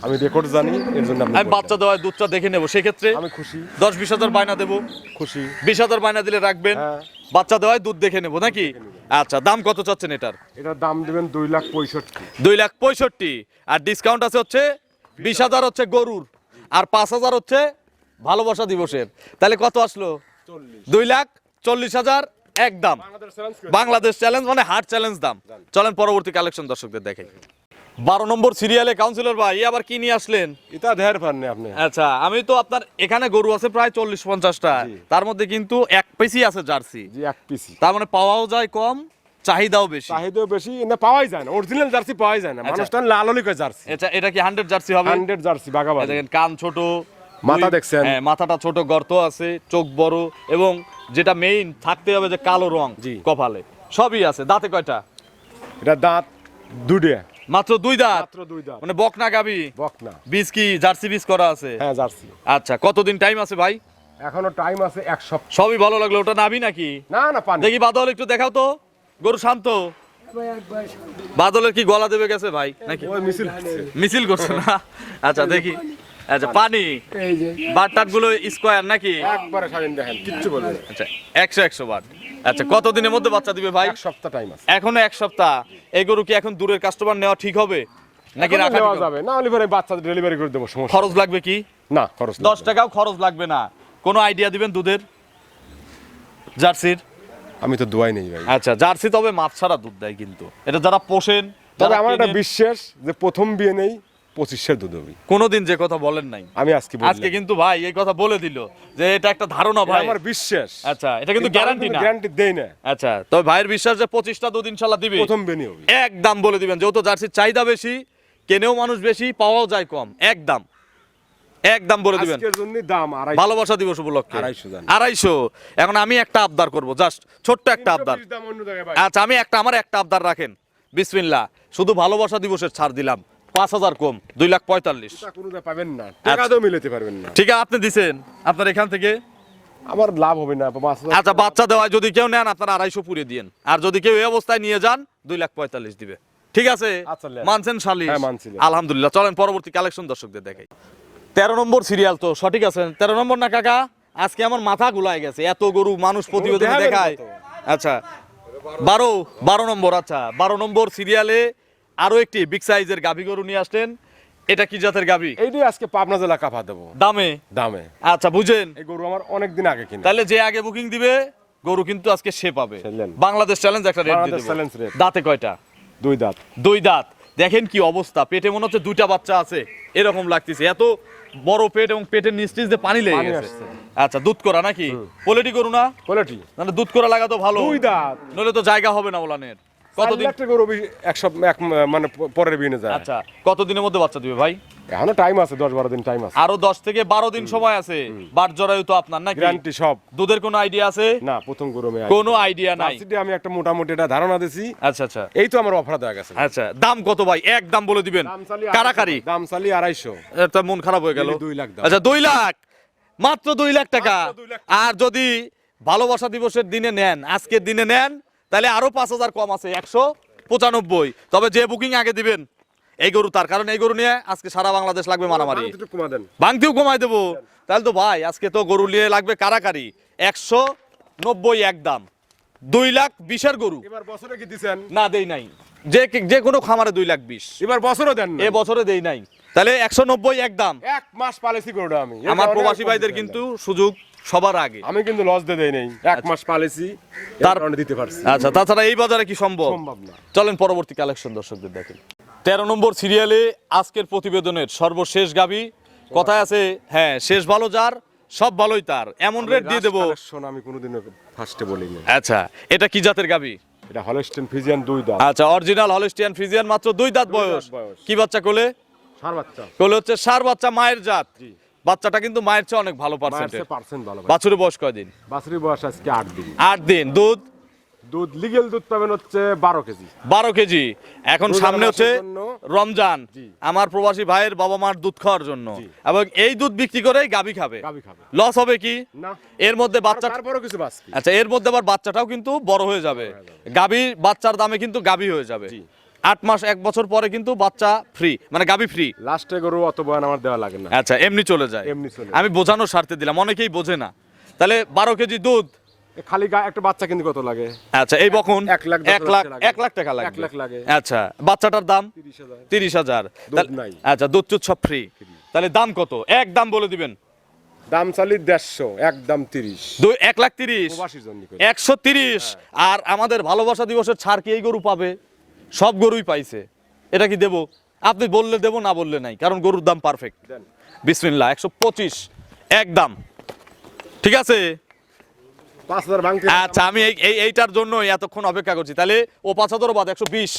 আমি রেকর্ড জানি, এর জন্য আমি বাচ্চা দেওয়ায় দুধটা দেখে নেবো, সেক্ষেত্রে আমি খুশি, 10-20 হাজার বায়না দেবো, খুশি। 20,000 বায়না দিলে রাখবেন, হ্যাঁ। বাচ্চা দেওয়ায় দুধ দেখে নেবো নাকি? আচ্ছা, দাম কত চাচ্ছেন এটার? এটার দাম দিবেন 2,65,000। 2,65,000, আর ডিসকাউন্ট আছে হচ্ছে 20,000 হচ্ছে গরুর, আর 5,000 হচ্ছে ভালোবাসা দিবসের। তাহলে কত আসলো? 2,40,000 একদম। বাংলাদেশ চ্যালেঞ্জ মানে হার্ড চ্যালেঞ্জ দাম। চলেন পরবর্তী কালেকশন দর্শকদের দেখাই। 12 নম্বর সিরিয়ালে কাউন্সিলর ভাই আবার কি নিয়ে আসলেন? এটা দেখার পারেন আপনি। আচ্ছা, আমি তো আপনার এখানে গরু আছে প্রায় 40-50টা, তার মধ্যে কিন্তু এক পিসই আছে জার্সি, জি, এক পিসি। তার মানে পাওয়াও যায় কম, চাহিদাও বেশি। চাহিদাও বেশি, না পাওয়াই যায় না, অরিজিনাল জার্সি পাওয়াই যায় না। মানুষটা লাল হলে কয় জার্সি। আচ্ছা, এটা কি 100 জার্সি হবে? 100 জার্সি এই বাগাবাড়ি। দেখেন কান ছোট, মাথা দেখছেন? হ্যাঁ, মাথাটা ছোট, গর্ত আছে, চোখ বড়, এবং যেটা মেইন থাকতে হবে যে কালো রং জি। কপালে, সবই আছে। দাঁতে কয়টা? এটা দাঁত দুইটা, মাত্র 2 দাঁত, মাত্র 2 দাঁত। মানে বকনা গাবি। বকনা, বীজ কি জার্সি বীজ করা আছে? হ্যাঁ জার্সি। আচ্ছা, কতদিন টাইম আছে ভাই? এখনো টাইম আছে 1 সপ্তাহ। সবই ভালো লাগলো। ওটা নাবি নাকি? না না, পানি। দেখি বাদল একটু দেখাও তো। গরু শান্ত। বাদলের কি গলা দেবে গেছে ভাই নাকি? ওই মিছিল হচ্ছে। মিছিল করছে না? আচ্ছা, দেখি। আচ্ছা, পানি বাটটাট গুলো স্কোয়ার নাকি? একবারে স্বাধীন, দেখেন কিচ্ছু বলবে না। আচ্ছা, 100 বাট। আচ্ছা, কতদিনের মধ্যে বাচ্চা দিবে ভাই? 1 সপ্তাহ টাইম আছে। এখনো 1 সপ্তাহ। এই গরু কি এখন দূরের কাস্টমার নেওয়া ঠিক হবে নাকি এখন রাখা নেওয়া ঠিক হবে? যাবে না, হলে পরে বাচ্চা ডেলিভারি করে দেবো, সমস্যা খরচ লাগবে কি? না, খরচ 10 টাকাও খরচ লাগবে না। কোনো আইডিয়া দিবেন দুধের জার্সির? আমি তো দোয়াই নেই ভাই। আচ্ছা, জার্সি তবে মাছ ছাড়া দুধ দেয় কিন্তু। এটা যারা পোষেন, তবে যারা আমার একটা কেনেন, বিশ্বাস যে প্রথম বিয়ে নেই 25-এর দুধ হবে। কোনোদিন যে কথা বলেন নাই, আমি আজকে আজকে কিন্তু ভাই এই কথা বলে দিল যে এটা একটা ধারণা ভাই। আমার বিশ্বাস। আচ্ছা, এটা কিন্তু গ্যারান্টি না। গ্যারান্টি দেই না। আচ্ছা, তবে ভাইয়ের বিশ্বাস যে 25টা দুধ ইনশাআল্লাহ দিবে। প্রথম বিয়ে হবে। একদম বলে দিবেন, যেহেতু জার্সির চাহিদা বেশি, কেনেও মানুষ বেশি, পাওয়াও যায় কম। একদম একদম বলে দিবেন। আজকের জন্য দাম 250। ভালোবাসা দিবস উপলক্ষে 250 জানি। 250। এখন আমি একটা আবদার করব, জাস্ট ছোট্ট একটা আবদার। 320 দাম অন্য জায়গায় ভাই। আচ্ছা, আমার একটা আবদার রাখেন। বিসমিল্লাহ, শুধু ভালোবাসা দিবসের ছাড় দিলাম, 5,000 কম, 2,45,000। এটা কোনো দাম পাবেন না, টাকা দাও মিলাতে পারবেন না। ঠিক আছে, আপনি দিছেন, আপনার এখান থেকে। আমার লাভ হবে না 5,000। আচ্ছা, বাচ্চা দেওয়ায় যদি কেউ নেন আপনারা 250 পুড়ে দিয়েন, আর যদি কেউ এই অবস্থায় নিয়ে যান 2,45,000 দিবে। ঠিক আছে? আচ্ছা, লে। মানছেন শালি? হ্যাঁ, মানছি। আলহামদুলিল্লাহ। চলেন পরবর্তী কালেকশন দর্শকদের দেখাই। 13 নম্বর সিরিয়াল তো সঠিক আছে? 13 নম্বর না কাকা? আজকে আমার মাথা গুলায় গেছে, এত গরু মানুষ প্রতিবেদনে দেখাবেন দেখায়। কত? আচ্ছা, 12 নম্বর। আচ্ছা, 12 নম্বর সিরিয়ালে আরো একটি বিগ সাইজের গাভী গরু নিয়ে আসলেন। এটা কি জাতের গাভী? এইটাই আজকে পাবনা জেলা কাপা দেবো দামে? দামে। আচ্ছা, বুঝেন। এই গরু আমার অনেক দিন আগে কিনা। তাহলে যে আগে বুকিং দিবে গরু কিন্তু আজকে সে পাবে। ছিলেন। বাংলাদেশ চ্যালেঞ্জ একটা রেট দিয়ে বাংলাদেশ দেব। Challenge rate. দাঁতে কয়টা? 2 দাঁত। 2 দাঁত। দেখেন কি অবস্থা, পেটে মনে হচ্ছে 2টা বাচ্চা আছে এরকম লাগতেছে। এত বড় পেট এবং পেটের নিচ দিয়ে পানি লেগে পানি গেছে। আসছে। আচ্ছা, দুধ করা নাকি? পোলেটি গরু না? কোয়ালিটি মানে দুধ করা লাগা তো ভালো। 2 দাঁত। নইলে তো জায়গা হবে না ওলানের। কতদিন? একটা গরু এক সপ্তাহ মানে পরের বিয়ে যায়। আচ্ছা, কতদিনের মধ্যে বাচ্চা দিবে ভাই? এখনো টাইম আছে, 10-12 দিন টাইম আছে। আরো 10 থেকে 12 দিন সময় আছে। বাট জরায়ু তো আপনার নাকি? গ্যারান্টি সব। দুধের কোনো আইডিয়া আছে? না, প্রথম গরু আমি কোনো আইডিয়া নাই। জার্সিতে আমি একটা মোটামুটি এটা ধারণা দিছি। আচ্ছা আচ্ছা এই তো আমার অফার দেওয়া গেছে। আচ্ছা, দাম কত ভাই? এক দাম বলে দিবেন, কারাকারি। দাম চালি 250। এটা মন খারাপ হয়ে গেল। 2 লাখ দাম। আচ্ছা, 2 লাখ, মাত্র 2 লাখ টাকা। মাত্র 2 লাখ। আর যদি ভালোবাসা দিবসের দিনে নেন, আজকের দিনে নেন, তাহলে আরো 5,000 কম আছে, 195। তবে যে বুকিং আগে দিবেন এই গরু তার, কারণ এই গরু নিয়ে আজকে সারা বাংলাদেশ লাগবে মারামারি। একটু কমা দেন। ভাঙতেও কমাই দেবো। তাহলে তো ভাই আজকে তো গরু নিয়ে লাগবে কারাকারি। 190 একদম, 2,20,000 গরু। এবার বছরে কি দিবেন? না, দেই নাই। যে কোনো খামারে 2,20,000। এবার বছরও দেন না। এ বছরে দেই নাই, তাহলে 190 একদম। 1 মাস পালেছি গরুটা আমি। আমার প্রবাসী ভাইদের কিন্তু সুযোগ সবার আগে। আমি কিন্তু লস দেই নাই। 1 মাস পালেছি, তার- তার কারণে দিতে পারছি। আচ্ছা, তাছাড়া এই বাজারে কি সম্ভব? সম্ভব না। চলেন পরবর্তী কালেকশন দর্শকদের দেখেন। 13 নম্বর সিরিয়ালে আজকের প্রতিবেদনের সর্বশেষ গাবি। কথায় আছে, হ্যাঁ, শেষ ভালো যার সব ভালোই তার, এমন রেট দিয়ে দেবো। শোন, আমি কোনোদিনও ফার্স্টে বলিনি। আচ্ছা, এটা কি জাতের গাবি? এটা হলস্টেইন ফ্রিজিয়ান 2 দাঁত। আচ্ছা, অরিজিনাল হলিস্টিয়ান ফ্রিজিয়ান, মাত্র 2 দাঁত বয়স। বয়স। কি বাচ্চা কোলে? সার বাচ্চা। কোলে হচ্ছে ষাঁড় বাচ্চা, মায়ের জাত। বাচ্চাটা কিন্তু মায়ের চেয়ে অনেক ভালো পার্সেন্টেজ। 100% ভালো। বাছুরের বয়স কয়দিন? বাছুরি বয়স আজকে 8 দিন। 8 দিন। দুধ? দুধ লিগ্যাল দুধ পাবেন হচ্ছে 12 কেজি। 12 কেজি। এখন রোজার সামনে হচ্ছে মাসের জন্য। রমজান, জি। আমার প্রবাসী ভাইয়ের বাবা মার দুধ খাওয়ার জন্য, জি। এবং এই দুধ বিক্রি করেই গাবি খাবে। গাবি খাবে। লস হবে কি? না। এর মধ্যে বাচ্চা, তারপরও কিছু বাঁচবে। আচ্ছা, এর মধ্যে আবার বাচ্চাটাও কিন্তু বড় হয়ে যাবে। গাবি বাচ্চার দামে কিন্তু গাবি হয়ে যাবে। জি। 8 মাস 1 বছর পরে কিন্তু বাচ্চা ফ্রি, মানে গাবি ফ্রি। লাস্টে গরু অত বয়ান আমার দেওয়া লাগে না। আচ্ছা, এমনি চলে যায়। এমনি চলে। আমি বোঝানোর স্বার্থে দিলাম, অনেকেই বোঝে না। তাহলে 12 কেজি দুধ। খালি একটা বাচ্চা কিন্তু কত লাগে? আচ্ছা, এই বকন 1 লাখ 1 লাখ টাকা লাগে। 1 লাখ লাগে। আচ্ছা, বাচ্চাটার দাম 30,000। 30,000। দুধ নাই। আচ্ছা, দুধ চুদ সব ফ্রি। তাহলে দাম কত? এক দাম বলে দিবেন। দাম চালি 150, একদম 30। 1 লাখ 30, প্রবাসীর জন্য করি। 130। আর আমাদের ভালোবাসা দিবসের ছাড় কি এই গরু পাবে? সব গরুই পাইছে, এটা কি দেব? আপনি বললে দেব, না বললে নাই, কারণ গরুর দাম পারফেক্ট। দেন। বিসমিল্লাহ, 125 একদম। ঠিক আছে। 5,000 ভাঙতে। আচ্ছা, আমি এইটার জন্যই এতক্ষণ অপেক্ষা করছি। তাহলে ও 5,000 বাদ 120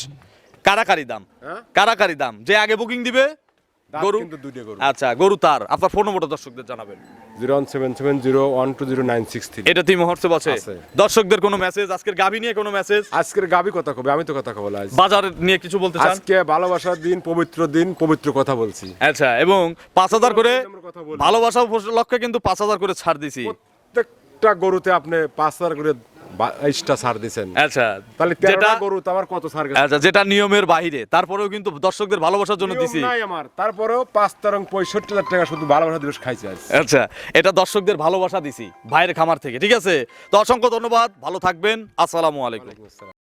কারাকারি দাম। হ্যাঁ? কারাকারি দাম, যে আগে বুকিং দিবে দাঁত গরু। কিন্তু দুইটা গরু। আচ্ছা, গরু তার। আপনার ফোন নম্বরটা দর্শকদের জানাবেন। 01770120963। এটা টিম হোয়াটসঅ্যাপ আছে। আছে। দর্শকদের কোনো মেসেজ, আজকের গাভী নিয়ে কোনো মেসেজ, আজকের গাবি কথা কবে? আমি তো কথা কব আজ। বাজার নিয়ে কিছু বলতে চান? আজকে ভালোবাসার দিন, পবিত্র কথা বলছি। আচ্ছা, এবং 5,000 করে আমরা কথা বলি। ভালোবাসা লক্ষ্যে কিন্তু 5,000 করে ছাড় দিছি। প্রত্যেকটা গরুতে আপনি 5,000 করে এক্সট্রা ছাড় দিবেন। আচ্ছা, তাহলে যেটা 13টা গরু তো আমার কত ছাড় গেছে? আচ্ছা, যেটা নিয়মের বাইরে, তারপরেও কিন্তু দর্শকদের ভালোবাসার জন্য নিয়ম দিছি। নাই আমার, তারপরেও 65,000 টাকা শুধু ভালোবাসা দিবস খাইছে আজ। আচ্ছা, এটা দর্শকদের ভালোবাসা দিছি ভাইয়ের খামার থেকে। ঠিক আছে, তো অসংখ্য ধন্যবাদ, ভালো থাকবেন, আসসালামু আলাইকুম।